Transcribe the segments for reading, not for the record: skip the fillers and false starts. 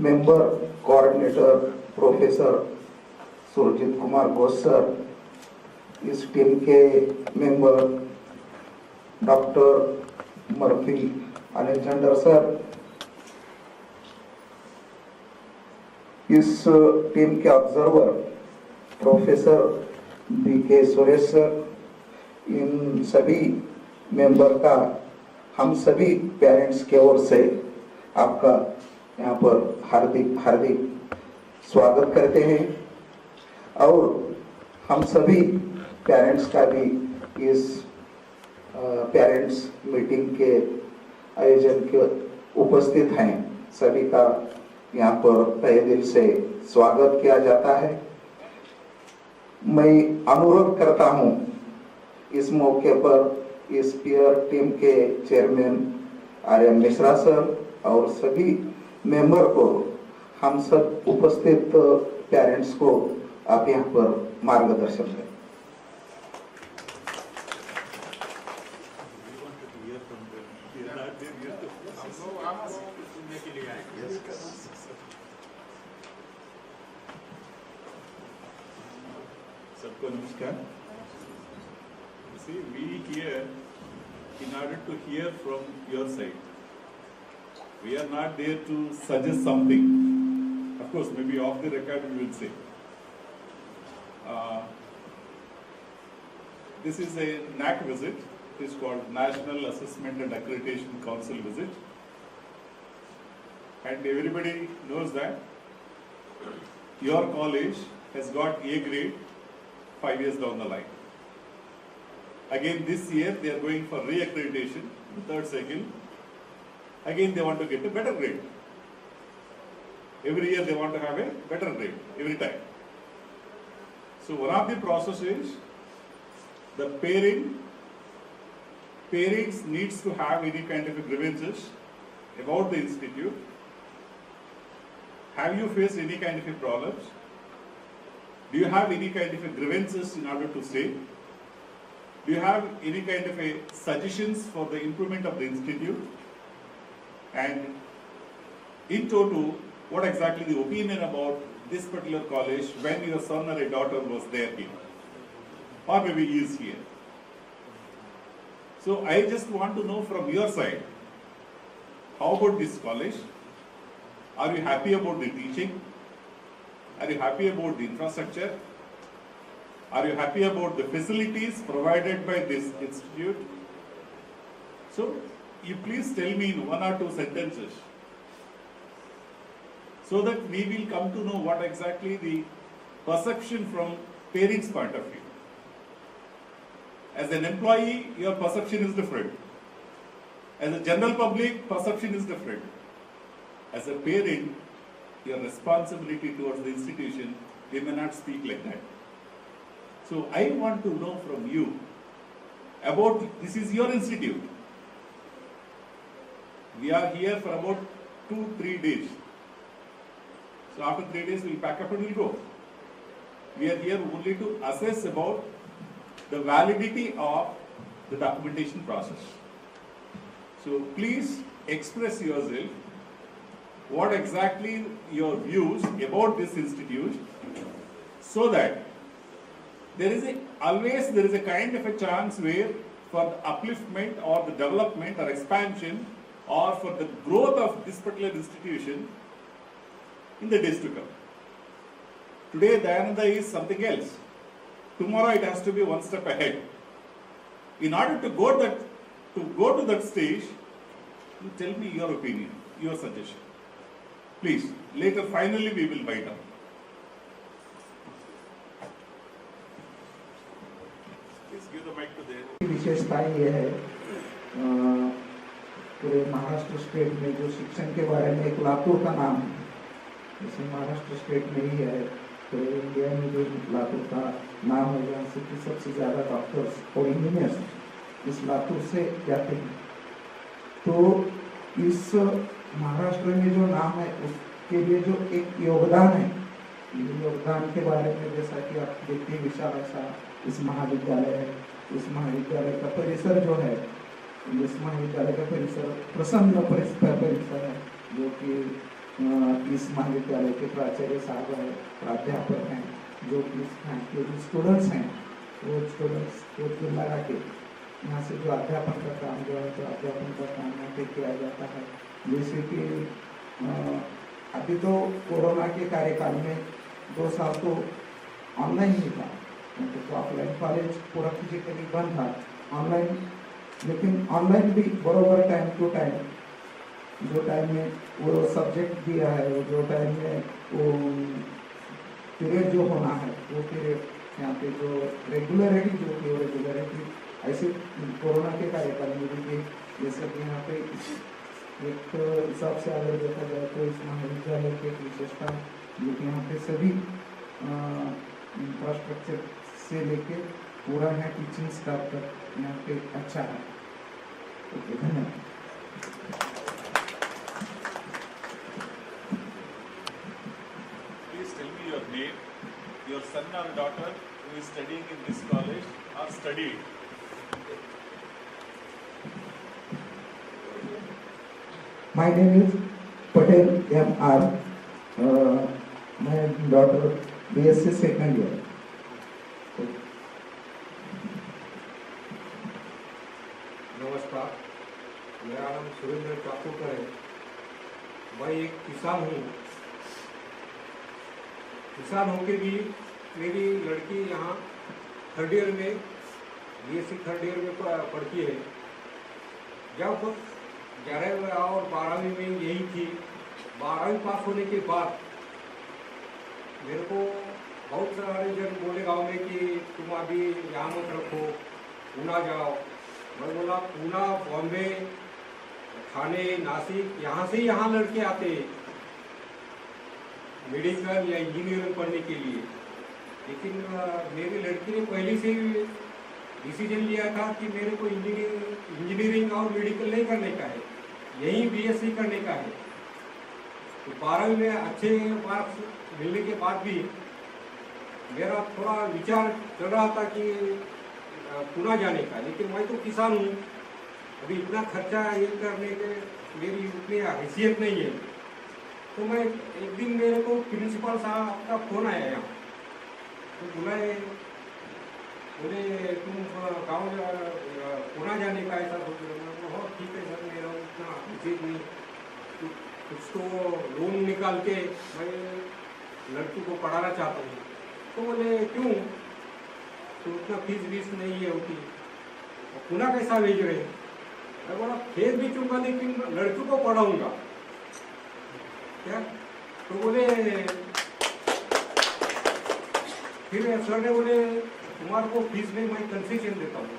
Member coordinator professor Surjit Kumar Ghosh sir, इस team के member doctor Murphy Alexander sir, इस team के observer professor BK Suresh sir, इन सभी मेंबर का हम सभी पेरेंट्स के ओर से आपका यहाँ पर हार्दिक हार्दिक स्वागत करते हैं और हम सभी पेरेंट्स का भी इस पेरेंट्स मीटिंग के आयोजन के उपस्थित हैं, सभी का यहाँ पर तहे दिल से स्वागत किया जाता है। मैं अनुरोध करता हूँ इस मौके पर इस पीयर टीम के चेयरमैन RM मिश्रा सर और सभी मेंबर को, हम सब उपस्थित पेरेंट्स को आप यहाँ पर मार्गदर्शन करें। सबको नमस्कार। See, we here in order to hear from your side. We are not there to suggest something. Of course, maybe off the record we will say. This is a NAC visit. It is called National Assessment and Accreditation Council visit. And everybody knows that your college has got A grade 5 years down the line. Again this year they are going for re-accreditation, the third cycle. Again they want to get a better grade. Every year they want to have a better grade, every time. So one of the process is the parents needs to have any kind of grievances about the institute. Have you faced any kind of problems? Do you have any kind of grievances in order to say? Do you have any kind of suggestions for the improvement of the institute? And in total, what exactly the opinion about this particular college when your son or a daughter was there here? Or maybe he is here. So I just want to know from your side, how about this college? Are you happy about the teaching? Are you happy about the infrastructure? Are you happy about the facilities provided by this institute? So, you please tell me in 1 or 2 sentences so that we will come to know what exactly the perception from parents' point of view. As an employee, your perception is different. As a general public, perception is different. As a parent, your responsibility towards the institution, they may not speak like that. So I want to know from you about, this is your institute. We are here for about 2-3 days. So after 3 days we'll pack up and we'll go. We are here only to assess about the validity of the documentation process. So please express yourself, what exactly your views about this institute, so that always there is a kind of a chance where for the upliftment or the development or expansion or for the growth of this particular institution in the days to come. Today Dayananda is something else. Tomorrow it has to be one step ahead. In order to go to that stage, you tell me your opinion, your suggestion. Please, later finally we will bite up. Please give the mic to them. विशेषता ये है, पूरे Maharashtra state में जो शिक्षण के बारे में एक लातूर का नाम है, जैसे महाराष्ट्र स्टेट में ही है, तो इंडिया में जो लातूर का नाम है, जहाँ से सबसे ज़्यादा डॉक्टर्स और इंजीनियर्स इस लातूर से जाते हैं, तो इस महाराष्ट्र में जो नाम है उसके लिए जो एक योगदान है, योगदान के बारे में जैसा कि आप देखते हैं विशाल ऐसा इस महाविद्यालय है, इस महाविद्यालय का परिसर जो है, इस महाविद्यालय का परिसर प्रसन्न परिसर है, जो कि इस महाविद्यालय के प्राचार्य साहब हैं, प्राध्यापक हैं, जो कि जो स्टूडेंट्स हैं वो स्टूडेंट्स को दिल लगा के यहाँ से जो अध्यापन का काम जो है तो अध्यापन का काम यहाँ पे किया जाता है। जैसे कि अभी तो कोरोना के कार्यकाल में 2 साल तो ऑनलाइन ही था, तो ऑफलाइन कॉलेज पूरा फिजिकली बंद था, ऑनलाइन, लेकिन ऑनलाइन भी बराबर टाइम टू टाइम जो टाइम में वो सब्जेक्ट दिया है, वो जो टाइम में वो पीरियड जो होना है वो पीरियड यहाँ पे जो रेगुलरिटी जो थी वो रेगुलरिटी ऐसे कोरोना के कार्यकाल में भी थी। जैसे कि यहाँ पे एक हिसाब से अगर देखा जाए तो इस महाविद्यालय की विशेषता जो कि यहाँ पे सभी इंफ्रास्ट्रक्चर से लेके पूरा है टीचिंग स्टाफ तक यहाँ पे अच्छा है। ओके, धन्यवाद। Please tell me your name, your son or daughter who is studying in this college or studied. My name is Patel M.R. My daughter BSc second year. नमस्कार, मेरा नाम सुरेंद्र चाकूकर है। मैं एक किसान हूँ। किसान होकर भी मेरी लड़की यहाँ थर्ड ईयर में BSc थर्ड ईयर में पढ़ती है। जब 11वीं और 12वीं में यही थी, 12वीं पास होने के बाद मेरे को बहुत सारे जन बोले गाँव में कि तुम अभी यहाँ मत रखो, पूना जाओ। मैं बोला पूना, बॉम्बे, ठाणे, नासिक, यहाँ से यहाँ लड़के आते हैं मेडिकल या इंजीनियरिंग पढ़ने के लिए। लेकिन मेरी लड़की ने पहले से ही डिसीजन लिया था कि मेरे को इंजीनियरिंग और मेडिकल नहीं करने का है, यही BSc करने का है। तो 12वीं में अच्छे मार्क्स मिलने के बाद भी मेरा थोड़ा विचार चल रहा था कि पुणे जाने का, लेकिन मैं तो किसान हूँ, अभी इतना खर्चा ये करने के मेरी उतनी हैसियत नहीं है। तो मैं एक दिन मेरे को प्रिंसिपल साहब का फोन आया यहाँ, तो बुलाए, बोले तुम गाँव पुणे जाने का ऐसा सोच रहे हो? हाँ ठीक है सर, मेरा उतना हैसियत नहीं, कुछ तो लोन निकाल के मैं लड़की को पढ़ाना चाहता हूँ। तो बोले क्यों? तो उतना फीस वीस नहीं है होती, पुणे कैसा भेज रहे हैं? मैं बोला फीस भी चूंगा लेकिन लड़की को पढ़ाऊंगा क्या? तो बोले, फिर सर ने बोले तुम्हारे को फीस में मैं कंसेशन देता हूँ।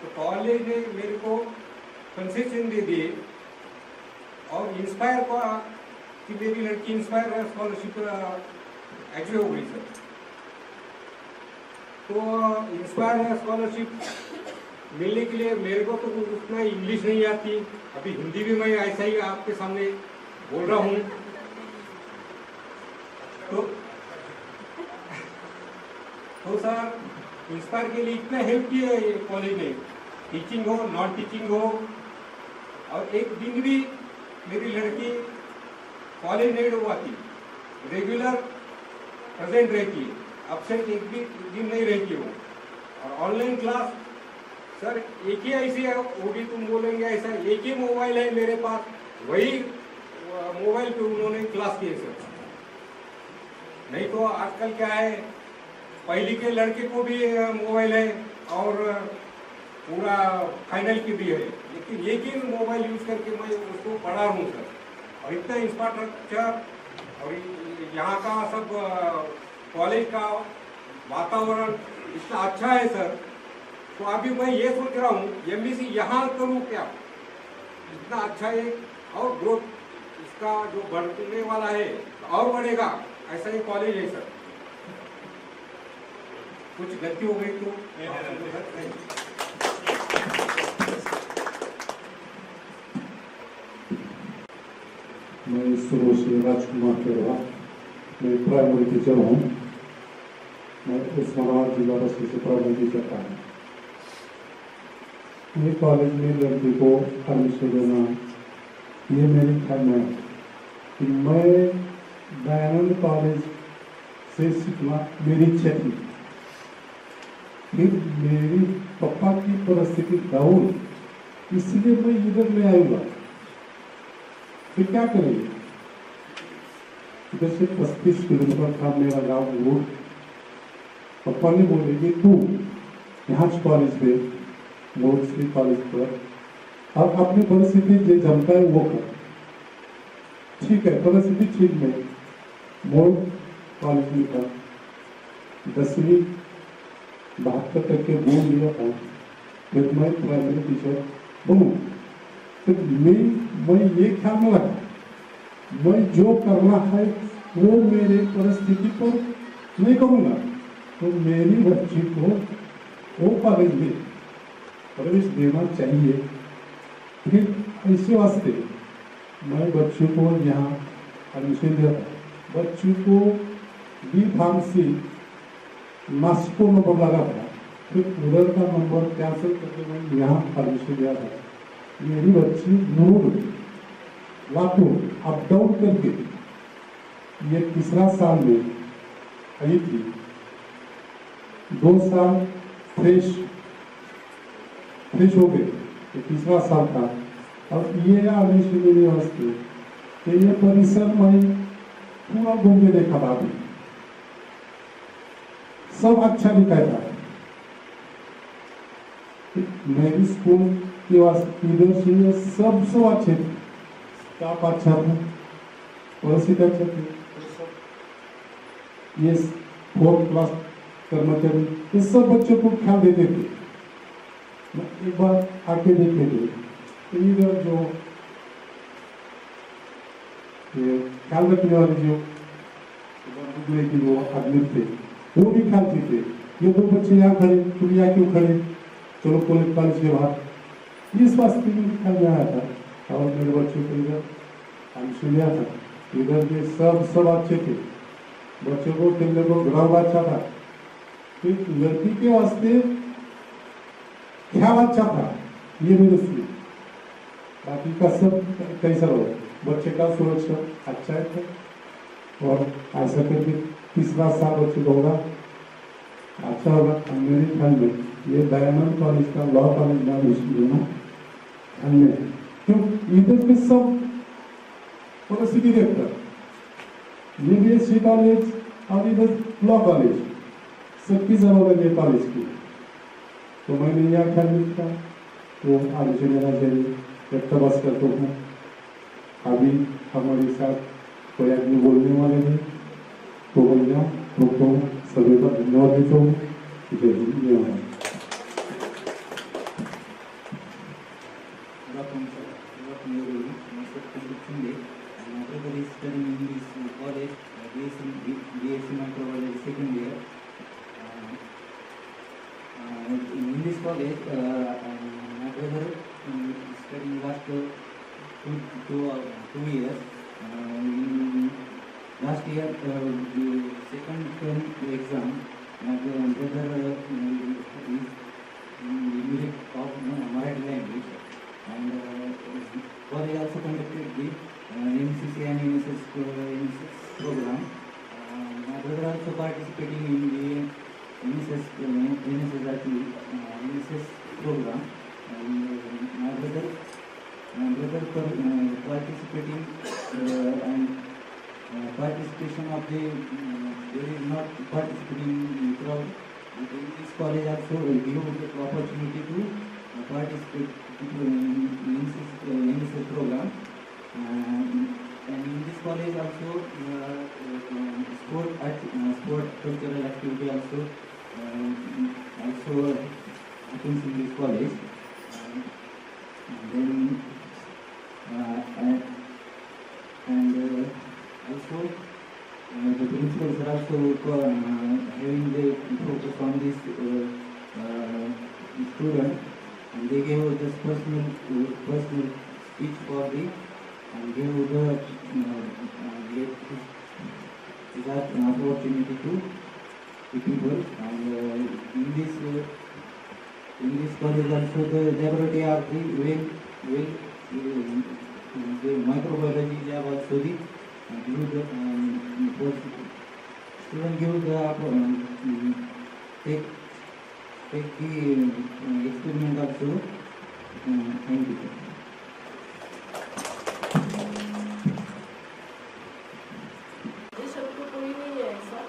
तो कॉलेज ने मेरे को कंसेशन दे दिए और इंस्पायर को कि मेरी लड़की इंस्पायर स्कॉलरशिप एग्री हो गई सर। तो इंस्पायर स्कॉलरशिप मिलने के लिए मेरे को तो उतना इंग्लिश नहीं आती, अभी हिंदी भी मैं ऐसा ही आपके सामने बोल रहा हूँ। तो सर इंस्पायर के लिए इतना हेल्प किया है कॉलेज ने, टीचिंग हो नॉन टीचिंग हो, और एक दिन भी मेरी लड़की कॉलेज नहीं डुबाती, रेगुलर प्रेजेंट रहती है, अब्सेंट एक भी दिन नहीं रहती हो। और ऑनलाइन क्लास सर एक ही ऐसी है, वो भी तुम बोलेंगे ऐसा, एक ही मोबाइल है मेरे पास, वही मोबाइल पे उन्होंने क्लास किए सर। नहीं तो आजकल क्या है, पहले के लड़के को भी मोबाइल है और पूरा फाइनल की भी है, लेकिन एक ही मोबाइल यूज करके मैं उसको पढ़ा रहा हूँ सर। और इतना इंफ्रास्ट्रक्चर और यहाँ का सब कॉलेज का वातावरण इतना अच्छा है सर। तो अभी मैं ये सोच रहा हूँ MSc यहाँ करूँ क्या, इतना अच्छा है और ग्रोथ इसका जो बढ़ने वाला है और बढ़ेगा, ऐसा ही कॉलेज है सर। कुछ गलती हो गई तो नहीं। मैं सुरेश राजकुमार केरवा, मैं प्राइमरी टीचर हूँ। मैं उस्मानाबाद जिला बस्ती से प्राइमरी टीचर का हूँ। ये कॉलेज में लड़की को एडमिशन देना ये मेरी ख्याल में कि मैं दयानंद कॉलेज से सीखना मेरी इच्छा थी। फिर मेरी पापा की परिस्थिति डाउन, इसलिए मैं इधर ले आऊंगा। फिर क्या करेंगे? इधर से 35 किलोमीटर था मेरा गांव दूर। पापा ने बोले कि तू यहाँ कॉलेज में मोर्चली कॉलेज पर और अपनी परिस्थिति जो जमता है वो कर। ठीक है, परिस्थिति ठीक नहीं, मोड़ कॉलेज में था, 10वीं 72 तक के बोल लिया था। फिर मैं प्राइमरी टीचर बनूँ। तो मैं ये ख्याल में रखा, मैं जो करना है वो मेरे परिस्थिति पर नहीं करूँगा, तो मेरी बच्ची को वो कॉलेज में प्रवेश देना चाहिए। फिर इसी वास्ते मैं बच्चों को यहाँ एडमिशन दिया था। बच्चों को बी फार्मेसी नासिको नंबर लगा था, फिर उधर का नंबर कैंसिल करके मैं यहाँ एडमिशन दिया था। मेरी बच्ची नूर लातूर अप डाउन करके ये तीसरा साल में आई थी। 2 साल फ्रेश हो गए, ये तीसरा साल था। और ये एडमिशन लेने वास्ते कि ये परिसर में पूरा घूम के देखा था, अभी सब अच्छा दिखाया था। मेरी स्कूल के वास्ते इधर से सब अच्छे थे, स्टाफ अच्छा था, परिस्थिति अच्छे थे। ये 4th क्लास कर्मचारी ये सब बच्चों को ख्याल देते थे। एक बार आके देखे थे, इधर जो ख्याल रखने वाले जो आदमी थे वो भी ख्याल थे। ये 2 बच्चे यहाँ खड़े, तुम यहाँ क्यों खड़े, चलो कॉलेज के बाहर। इस वास्ते में ख्याल में आया था। और मेरे बच्चों को इधर एडमिशन लिया था। इधर के सब अच्छे थे, बच्चों को खेलने को ग्राउंड अच्छा था। फिर लड़की के वास्ते ख्याल अच्छा था, ये मेरे सुनी। बाकी का सब कैसा हो, बच्चे का सुरक्षा अच्छा है। और ऐसा करके तीसरा साल बच्चे को होगा अच्छा होगा। मेरे ख्याल में ये दयानंद कॉलेज का लॉ कॉलेज में एडमिशन लेना ख्याल में, क्यों इधर के सब परिस्थिति देखकर ये BSc कॉलेज और इधर लॉ कॉलेज सबकी जरूरत है कॉलेज की। तो मैंने यह ख्याल रखा वो एडमिशन लेना चाहिए। इकतबास करता हूँ। अभी हमारे साथ कोई आदमी बोलने वाले हैं तो बोल जाओ, तो सभी का धन्यवाद देता हूँ। जय हिंद, जय Bharat. In this college, my brother studying last 2 years. In last year, the second term exam, my brother is English of Marathi language, and college also conducted the NCC and NSS program. My brother also participating in the NSS program. My brother participating and participation of the there is not participating in crowd. In this college also give the opportunity to participate in NSS program. And in this college also sport cultural activity also happens in this college. Then also the principals are also having the focus on this student, and they gave this personal speech for the and gave the that opportunity to the people. And in this college also the laboratory are the microbiology lab also the give the student give the take the experiment also. Thank you. ये शब्द तो कोई नहीं है ऐसा,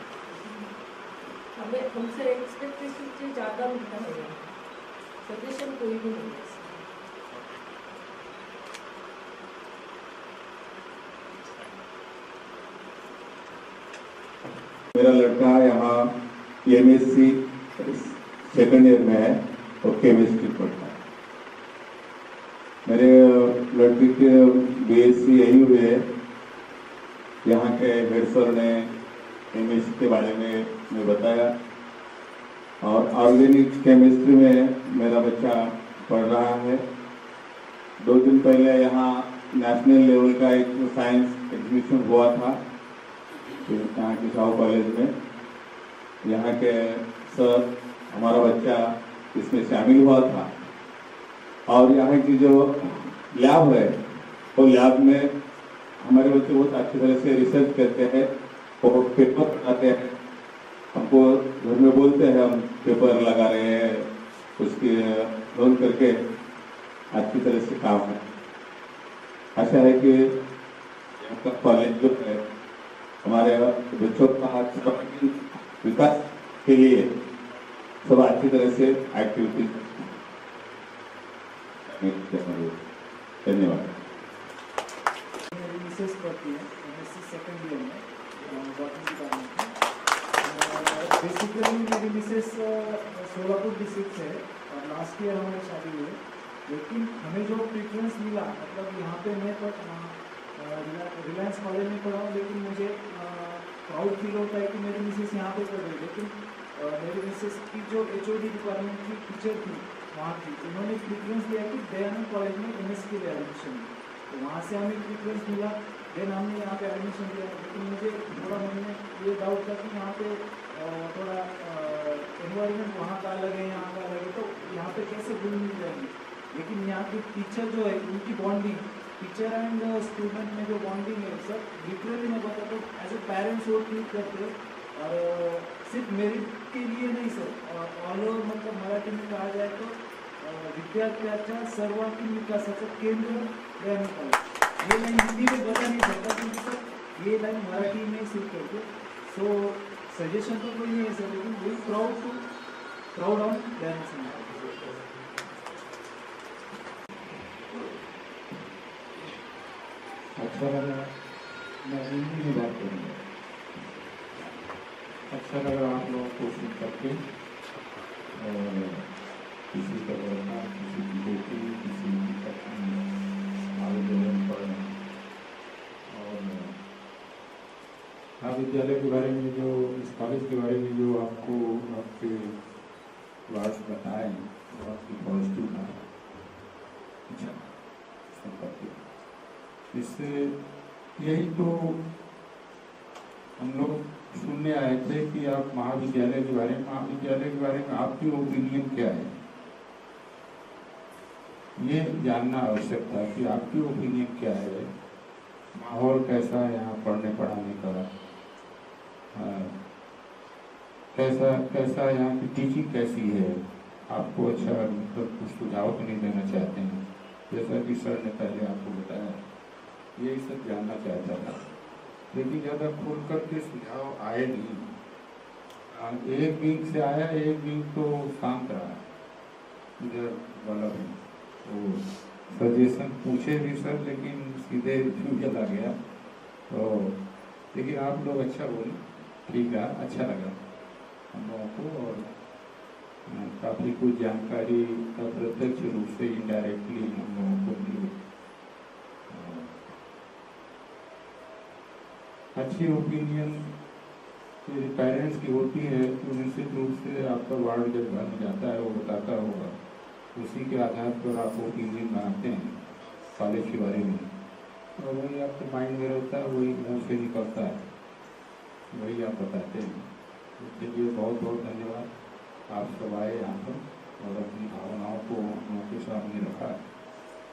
हमें हमसे expectation से ज़्यादा मिलता है, सजेशन कोई भी नहीं है ऐसा। मेरा लड़का यहाँ एमएससी सेकेंड ईयर में है और केमिस्ट्री पढ़ता है। मेरे लड़के के बीएससी यही हुए है। यहाँ के हेड सर ने केमिस्ट्री के बारे में बताया और ऑर्गेनिक केमिस्ट्री में मेरा बच्चा पढ़ रहा है। 2 दिन पहले यहाँ नेशनल लेवल का एक साइंस एग्जीबिशन हुआ था यहाँ के शाहू कॉलेज में। यहाँ के सर हमारा बच्चा इसमें शामिल हुआ था और यहाँ की जो लैब है वो लैब में हमारे बच्चे बहुत अच्छी तरह से रिसर्च करते हैं और पेपर बनाते हैं। हमको घर में बोलते हैं हम पेपर लगा रहे हैं, उसकी रोल करके अच्छी तरह से काम है। आशा है कि यहाँ का कॉलेज जो है हमारे बच्चों का विकास के लिए सब अच्छी तरह से एक्टिविटीज। धन्यवाद। मेरी मिसेस पढ़ती है एमएससी सेकेंड ईयर में बॉटनी डिपार्टमेंट में। बेसिकली मेरी मिसेस सोलापुर डिस्ट्रिक्ट से और लास्ट ईयर हमारी शादी हुई, लेकिन हमें जो प्रेफरेंस मिला, मतलब यहाँ पे मैं रिलायंस कॉलेज में पढ़ा हूँ, लेकिन मुझे प्राउड फील होता है कि मेरी मिसेस यहाँ पे पढ़ रही। लेकिन मेरी मिसेस की जो HOD डिपार्टमेंट की टीचर थी वहाँ की, उन्होंने प्रेफरेंस दिया कि दयानंद कॉलेज में MS के लिए एडमिशन, तो वहाँ से हमें प्रेफरेंस मिला। देन हमने यहाँ पे एडमिशन लिया। लेकिन मुझे थोड़ा मन में ये डाउट था कि यहाँ पे थोड़ा एनवायरनमेंट वहाँ का अलग है, यहाँ का अलग है, तो यहाँ पे कैसे गुण मिल जाएंगे। लेकिन यहाँ की टीचर जो है उनकी बॉन्डिंग, टीचर एंड स्टूडेंट में जो बॉन्डिंग है सर, लिटरली मैं बताता हूँ एज ए पेरेंट्स वो ट्रीट करते हैं। और सिर्फ मेरिट के लिए नहीं सर, ऑल ओवर मतलब मराठी में कहा जाए तो विद्यार्थ्याच्या सर्वांगीण विकासाचं केंद्र दयानंद कॉलेज। ये लाइन हिंदी में बता नहीं सकता क्योंकि सर ये लाइन मराठी में सीख करके। सो सजेशन तो कोई नहीं है सर, लेकिन we proud on Dayanand college. अच्छा लगा, मैं हिंदी में बात करूँगा। अच्छा लगा आप लोगों को सुन करके, और किसी तरह का किसी की बेटी किसी की पत्नी महाविद्यालय में पढ़ना और महाविद्यालय के बारे में जो इस कॉलेज के बारे में जो आपको आपके बात बताएं वो आपकी पॉजिटिव था। अच्छा संपत्ति इससे यही तो हम लोग सुनने आए थे कि आप महाविद्यालय के बारे में आपकी ओपिनियन क्या है, ये जानना आवश्यक था कि आपकी ओपिनियन क्या है। माहौल कैसा है यहाँ पढ़ने पढ़ाने का, कैसा यहाँ की टीचिंग कैसी है, आपको अच्छा मतलब कुछ सुझाव तो नहीं देना चाहते हैं जैसा कि सर ने पहले आपको बताया, यही सब जानना चाहता था। लेकिन ज़्यादा खोल करके सुझाव आए नहीं। एक विंग से आया, एक विंग तो शांत रहा, इधर वाला भी तो सजेशन पूछे भी सर, लेकिन सीधे चला गया। तो लेकिन आप लोग अच्छा बोले, ठीक है, अच्छा लगा हम लोगों को। और काफ़ी कुछ जानकारी प्रत्यक्ष रूप से इनडायरेक्टली हम लोगों को मिली। अच्छी ओपिनियन पेरेंट्स की होती है तो निश्चित रूप से आपका वार्ड जब घर में जाता है वो बताता होगा, उसी के आधार पर आप ओपिनियन बनाते हैं कॉलेज के बारे में, और वही आपके माइंड में रहता है, वही मुँह से निकलता है, वही आप बताते हैं। इसके लिए बहुत बहुत धन्यवाद, आप सब आए यहाँ पर और अपनी भावनाओं को हम लोगों के सामने रखा।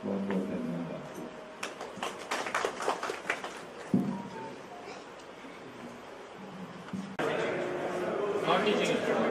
बहुत बहुत धन्यवाद आपको। Not teaching